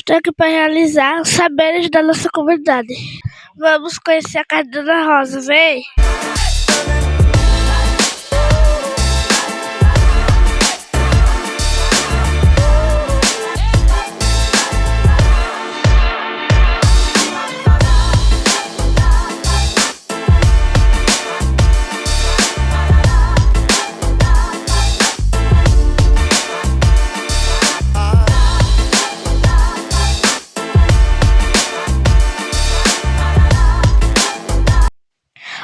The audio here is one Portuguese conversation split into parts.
Estou aqui para realizar os saberes da nossa comunidade. Vamos conhecer a casa da Dona Rosa, vem!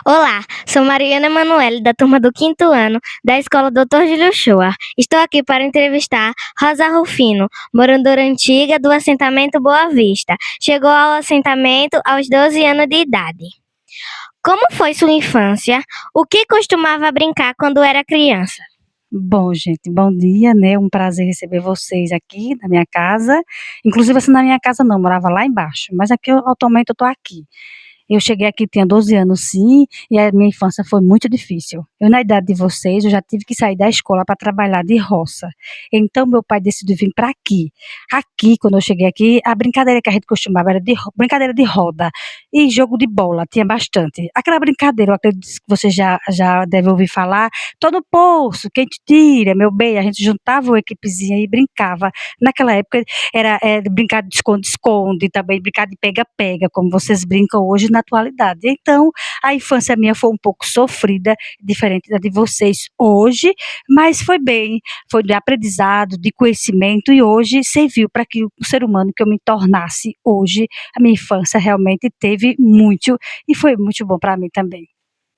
Olá, sou Mariana Emanuele, da turma do 5º ano, da Escola Dr. Júlio Uchoa. Estou aqui para entrevistar Rosa Rufino, moradora antiga do assentamento Boa Vista. Chegou ao assentamento aos 12 anos de idade. Como foi sua infância? O que costumava brincar quando era criança? Bom, gente, bom dia, né? Um prazer receber vocês aqui na minha casa. Inclusive, assim, na minha casa não, morava lá embaixo, mas aqui atualmente eu tô aqui. Eu cheguei aqui, tinha 12 anos, sim, e a minha infância foi muito difícil. Eu, na idade de vocês, eu já tive que sair da escola para trabalhar de roça. Então, meu pai decidiu vir para aqui. Aqui, quando eu cheguei aqui, a brincadeira que a gente costumava era brincadeira de roda e jogo de bola, tinha bastante. Aquela brincadeira, eu acredito que você já deve ouvir falar, tô no poço, quem te tira, meu bem, a gente juntava uma equipezinha e brincava. Naquela época, era brincar de esconde-esconde, também brincar de pega-pega, como vocês brincam hoje na atualidade. Então, a infância minha foi um pouco sofrida, diferente da de vocês hoje, mas foi bem, foi de aprendizado, de conhecimento, e hoje serviu para que o ser humano que eu me tornasse hoje. A minha infância realmente teve muito, e foi muito bom para mim também.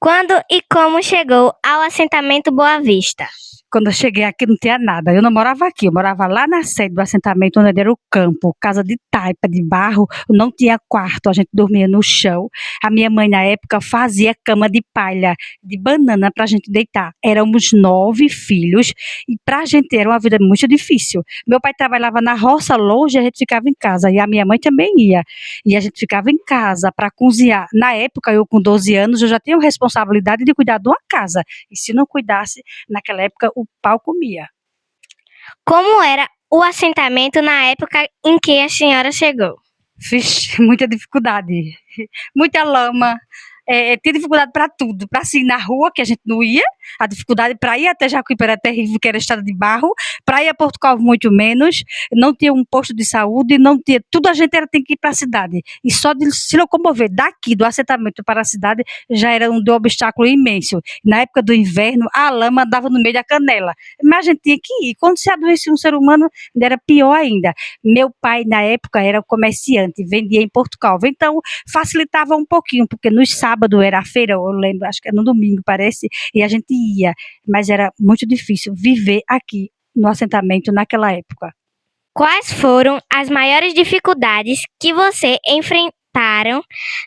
Quando e como chegou ao assentamento Boa Vista? Quando eu cheguei aqui não tinha nada, eu não morava aqui, eu morava lá na sede do assentamento, onde era o campo, casa de taipa, de barro, não tinha quarto, a gente dormia no chão. A minha mãe na época fazia cama de palha, de banana para a gente deitar. Éramos 9 filhos e para a gente era uma vida muito difícil. Meu pai trabalhava na roça longe, a gente ficava em casa, e a minha mãe também ia. E a gente ficava em casa para cozinhar. Na época, eu com 12 anos, eu já tinha responsabilidade de cuidar de uma casa, e se não cuidasse, naquela época o pau comia. Como era o assentamento na época em que a senhora chegou? Vixe, muita dificuldade, muita lama, tinha dificuldade para tudo, para assim, na rua, que a gente não ia, a dificuldade para ir até Jacuípe era terrível, que era estrada de barro, para ir a Porto Calvo muito menos, não tinha um posto de saúde, não tinha, tudo a gente tinha que ir para a cidade, e só de se locomover daqui, do assentamento para a cidade, já era um obstáculo imenso. Na época do inverno, a lama andava no meio da canela, mas a gente tinha que ir, quando se adoecia um ser humano, era pior ainda. Meu pai, na época, era comerciante, vendia em Porto Calvo, então facilitava um pouquinho, porque nos sábados era a feira, eu lembro, acho que era no domingo, parece, e a gente ia, mas era muito difícil viver aqui no assentamento naquela época. Quais foram as maiores dificuldades que você enfrentaram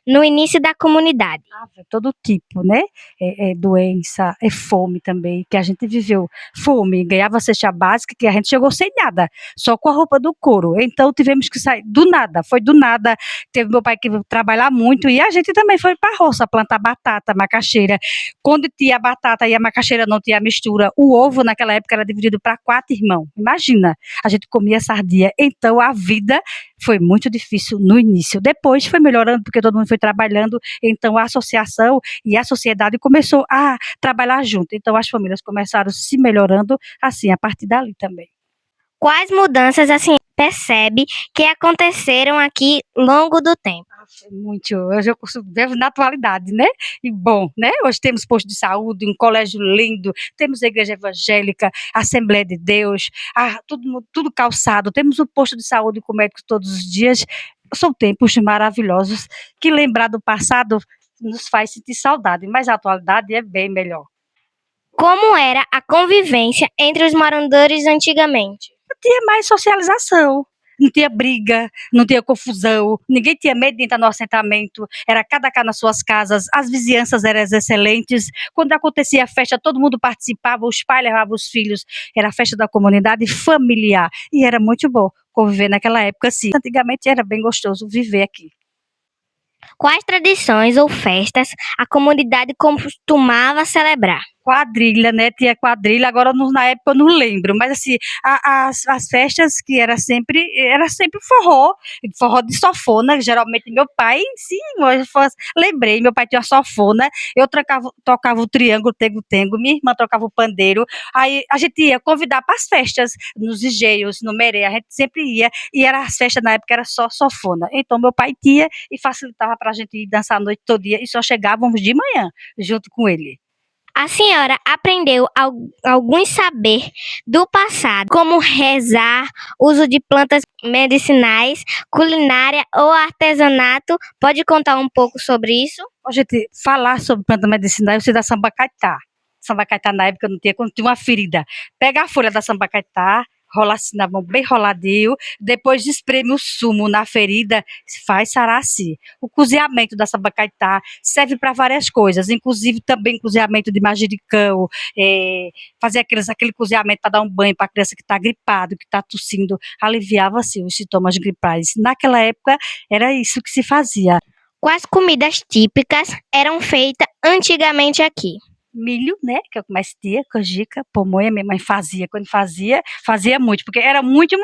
no início da comunidade? Todo tipo, né? Doença, fome também, que a gente viveu. Fome, ganhava cesta básica, que a gente chegou sem nada, só com a roupa do couro. Então tivemos que sair do nada, foi do nada. Teve meu pai que trabalhar muito, e a gente também foi para a roça plantar batata, macaxeira. Quando tinha batata e a macaxeira não tinha mistura, o ovo naquela época era dividido para 4 irmãos. Imagina, a gente comia sardinha. Então a vida foi muito difícil no início. Depois foi melhorando, porque todo mundo foi trabalhando, então a associação e a sociedade começou a trabalhar junto. Então as famílias começaram se melhorando assim a partir dali também. Quais mudanças a senhora percebe que aconteceram aqui ao longo do tempo? Muito, hoje eu vejo na atualidade, né? E bom, né? Hoje temos posto de saúde, um colégio lindo, temos a igreja evangélica, a Assembleia de Deus, tudo calçado, temos um posto de saúde com médicos todos os dias. São tempos maravilhosos que lembrar do passado nos faz sentir saudade, mas a atualidade é bem melhor. Como era a convivência entre os moradores antigamente? Tinha mais socialização, não tinha briga, não tinha confusão, ninguém tinha medo de entrar no assentamento, era cada casa nas suas casas, as vizinhanças eram excelentes, quando acontecia a festa todo mundo participava, os pais levavam os filhos, era a festa da comunidade familiar, e era muito bom conviver naquela época, sim. Antigamente era bem gostoso viver aqui. Quais tradições ou festas a comunidade costumava celebrar? quadrilha, né? Tinha quadrilha, agora na época eu não lembro, mas assim, as festas que era sempre forró, forró de sanfona, geralmente meu pai, sim, lembrei, meu pai tinha uma sanfona, eu tocava o triângulo, tengo-tengo, minha irmã tocava o pandeiro, aí a gente ia convidar para as festas, nos engenhos, no Merê, a gente sempre ia, e era as festas na época era só sanfona, então meu pai tinha e facilitava para a gente ir dançar a noite todo dia, e só chegávamos de manhã, junto com ele. A senhora aprendeu algum saber do passado, como rezar, uso de plantas medicinais, culinária ou artesanato? Pode contar um pouco sobre isso? A gente falar sobre planta medicinal, eu sei da sambacaitá. Sambacaitá na época não tinha, quando tinha uma ferida. Pega a folha da sambacaitá, rola assim na mão, bem roladinho, depois espreme o sumo na ferida, faz saraci. O cozinhamento da sambacaitá serve para várias coisas, inclusive também cozinhamento de manjericão, fazer aquele cozinhamento para dar um banho para a criança que está gripado, que está tossindo, aliviava assim os sintomas gripais. Naquela época era isso que se fazia. Quais comidas típicas eram feitas antigamente aqui? Milho, né, que é o que mais tinha, canjica, pamonha, minha mãe fazia, quando fazia muito, porque era muitos,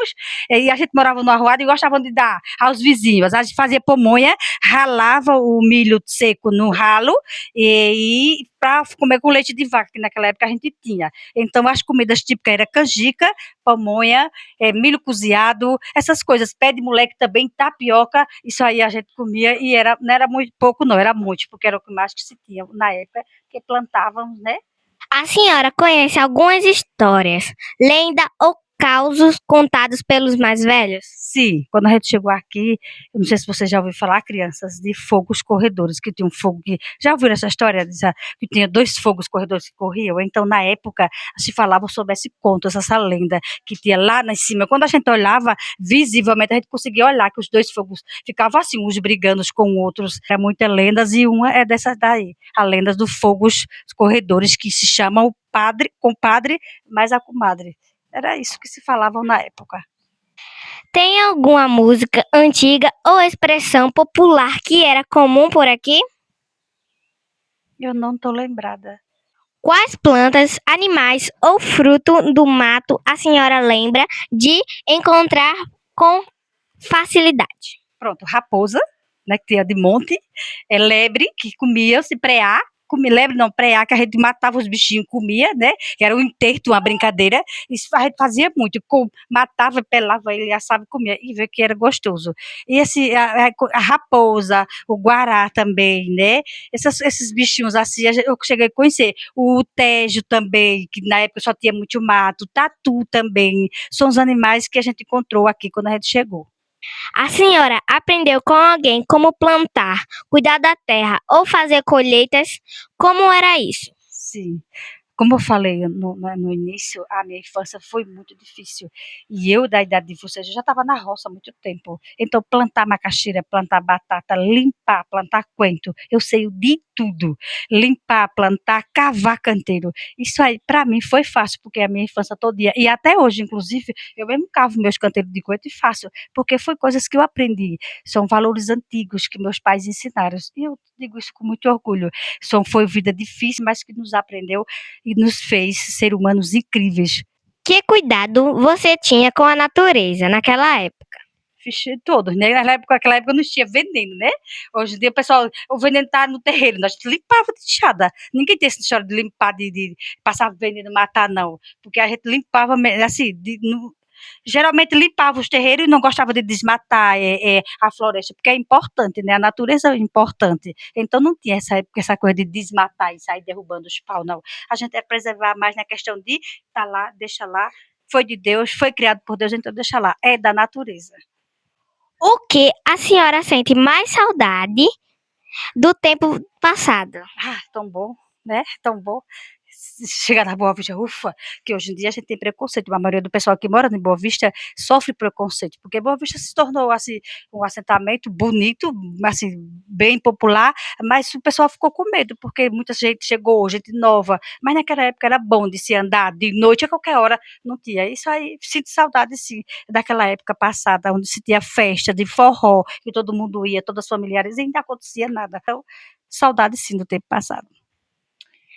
e a gente morava no arruado e gostavam de dar aos vizinhos, a gente fazia pamonha, ralava o milho seco no ralo, e para comer com leite de vaca, que naquela época a gente tinha, então as comidas típicas era canjica, pamonha, milho cozido, essas coisas, pé de moleque também, tapioca, isso aí a gente comia, e não era muito pouco não, era muito, porque era o que mais que se tinha na época, que plantávamos, né? A senhora conhece algumas histórias, lenda ou causos contados pelos mais velhos? Sim, quando a gente chegou aqui, eu não sei se você já ouviu falar, crianças, de fogos corredores, que tinha um fogo que. Já ouviram essa história? Que tinha dois fogos corredores que corriam? Então, na época, se falava sobre esse conto, essa lenda, que tinha lá em cima. Quando a gente olhava, visivelmente, a gente conseguia olhar que os dois fogos ficavam assim, uns brigando com outros. É muitas lendas, e uma é dessas daí, a lenda dos fogos corredores, que se chama o padre, compadre, mais a comadre. Era isso que se falavam na época. Tem alguma música antiga ou expressão popular que era comum por aqui? Eu não estou lembrada. Quais plantas, animais ou fruto do mato a senhora lembra de encontrar com facilidade? Pronto, raposa, né, que tinha de monte, lebre, que comia, se preá, lebre não, preá, que a gente matava os bichinhos, comia, né, que era um enterro, uma brincadeira, isso a gente fazia muito, matava, pelava ele, assava e comia, e vê que era gostoso. E a raposa, o guará também, né, esses bichinhos assim, eu cheguei a conhecer, o tejo também, que na época só tinha muito mato, tatu também, são os animais que a gente encontrou aqui quando a gente chegou. A senhora aprendeu com alguém como plantar, cuidar da terra ou fazer colheitas? Como era isso? Sim. Como eu falei no início, a minha infância foi muito difícil. E eu, da idade de vocês, eu já estava na roça há muito tempo. Então, plantar macaxeira, plantar batata, limpar, plantar coentro, eu sei de tudo. Limpar, plantar, cavar canteiro. Isso aí, para mim, foi fácil, porque a minha infância todo dia, e até hoje, inclusive, eu mesmo cavo meus canteiros de coentro e faço, porque foi coisas que eu aprendi. São valores antigos que meus pais ensinaram. E eu digo isso com muito orgulho. Foi vida difícil, mas que nos aprendeu e nos fez ser humanos incríveis. Que cuidado você tinha com a natureza naquela época? Fiz todos, né? Naquela época não tinha veneno, né? Hoje em dia, o veneno tá no terreiro, nós limpava de enxada. Ninguém tem essa história de limpar, de passar veneno, matar, não. Porque a gente limpava, assim, geralmente limpava os terreiros e não gostava de desmatar a floresta, porque é importante, né? A natureza é importante. Então não tinha essa coisa de desmatar e sair derrubando os pau, não. A gente é preservar mais na questão de tá lá, deixa lá, foi de Deus, foi criado por Deus, então deixa lá. É da natureza. O que a senhora sente mais saudade do tempo passado? Ah, tão bom, né? Tão bom. Chegar na Boa Vista, ufa, que hoje em dia a gente tem preconceito, a maioria do pessoal que mora em Boa Vista sofre preconceito, porque Boa Vista se tornou assim, um assentamento bonito, assim, bem popular, mas o pessoal ficou com medo, porque muita gente chegou, gente nova, mas naquela época era bom de se andar de noite, a qualquer hora não tinha, isso aí, sinto saudade sim, daquela época passada, onde se tinha festa de forró, e todo mundo ia, todas as familiares, e ainda acontecia nada, então, saudade sim do tempo passado.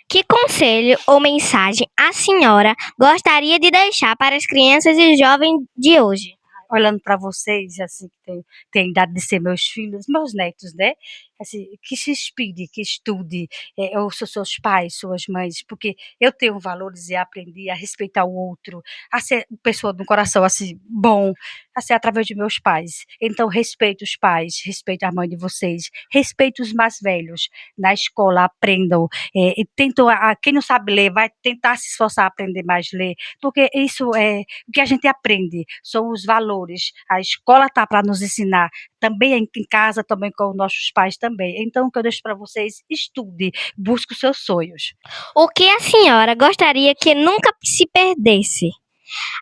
Que conselho ou mensagem a senhora gostaria de deixar para as crianças e jovens de hoje? Olhando para vocês, assim, que tem idade de ser meus filhos, meus netos, né? Assim, que se inspire, que estude, ou seus pais, suas mães, porque eu tenho valores e aprendi a respeitar o outro, a ser uma pessoa de um coração assim bom, assim, através de meus pais. Então, respeito os pais, respeito a mãe de vocês, respeito os mais velhos. Na escola, aprendam, e tentam, quem não sabe ler, vai tentar se esforçar a aprender mais ler, porque isso é o que a gente aprende, são os valores. A escola está para nos ensinar, também em casa, também com os nossos pais também. Então, o que eu deixo para vocês, estude, busque os seus sonhos. O que a senhora gostaria que nunca se perdesse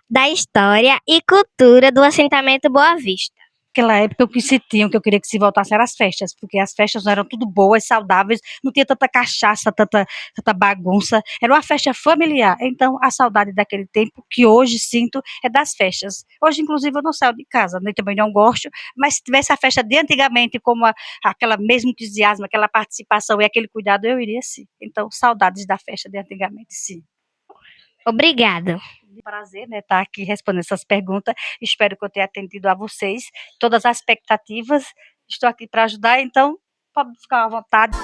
da história e cultura do assentamento Boa Vista? Aquela época o que se tinha, o que eu queria que se voltasse eram as festas, porque as festas não eram tudo boas, saudáveis, não tinha tanta cachaça, tanta bagunça, era uma festa familiar. Então, a saudade daquele tempo que hoje sinto é das festas. Hoje, inclusive, eu não saio de casa, nem também não gosto, mas se tivesse a festa de antigamente, como aquela mesmo entusiasmo, aquela participação e aquele cuidado, eu iria sim. Então, saudades da festa de antigamente, sim. Obrigada. Prazer, né, estar aqui respondendo essas perguntas. Espero que eu tenha atendido a vocês, todas as expectativas. Estou aqui para ajudar, então pode ficar à vontade.